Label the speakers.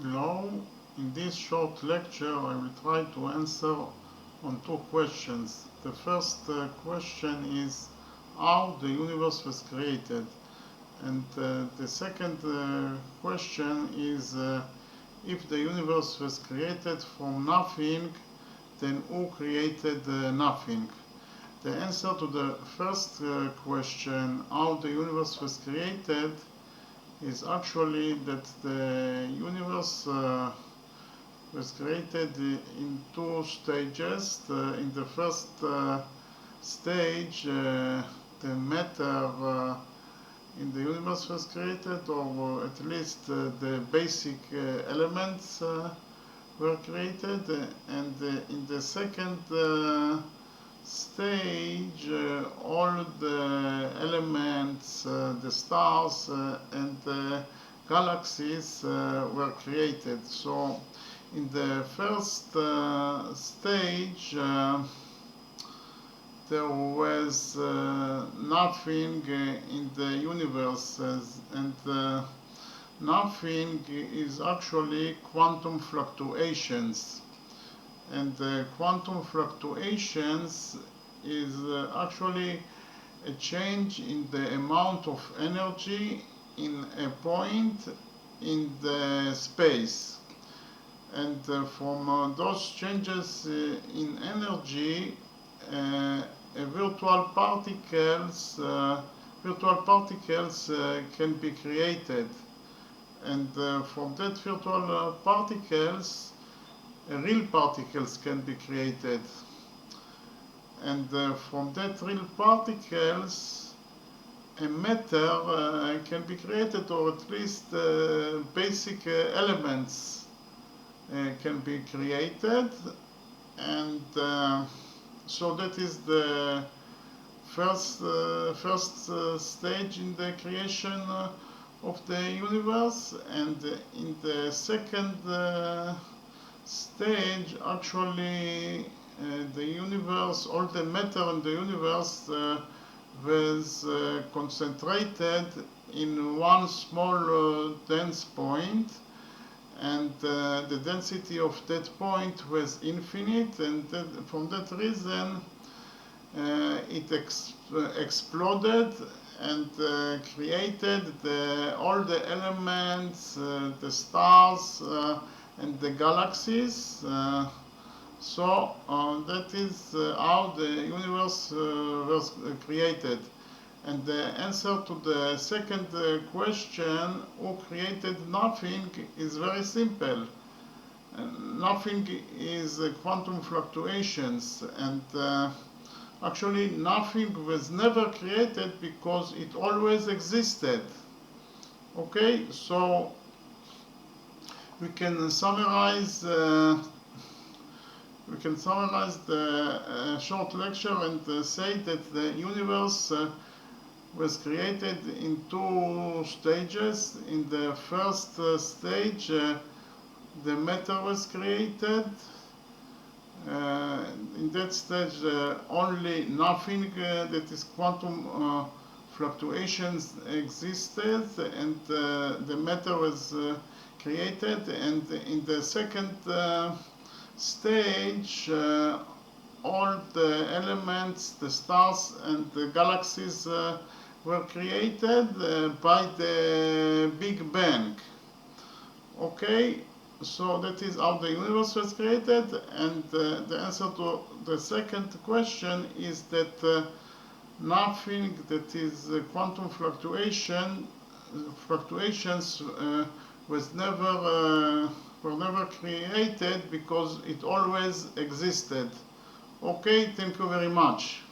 Speaker 1: Hello, in this short lecture I will try to answer on two questions. The first question is how the universe was created, and the second question is if the universe was created from nothing, then who created nothing? The answer to the first question, how the universe was created, is actually that the universe was created in two stages. In the first stage, the matter in the universe was created, or at least the basic elements were created, and in the second stage, all the elements, the stars and the galaxies were created. So in the first stage, there was nothing in the universe, and nothing is actually quantum fluctuations. And quantum fluctuations is actually a change in the amount of energy in a point in the space. And from those changes in energy, virtual particles can be created. And from that virtual particles, real particles can be created, and from that real particles a matter can be created, or at least basic elements can be created. And so that is the first stage in the creation of the universe. And in the second stage, actually the universe, all the matter in the universe was concentrated in one small dense point, and the density of that point was infinite, and from that reason it exploded and created all the elements, the stars and the galaxies. So that is how the universe was created. And the answer to the second question, who created nothing, is very simple. Nothing is quantum fluctuations, and actually nothing was never created because it always existed. Okay, so we can summarize the short lecture and say that the universe was created in two stages. In the first stage, the matter was created. In that stage, only nothing that is quantum fluctuations existed, and the matter was created. And in the second stage, all the elements, the stars and the galaxies were created by the Big Bang. Okay, so that is how the universe was created. And the answer to the second question is that nothing that is quantum fluctuations was were never created because it always existed. Okay, thank you very much.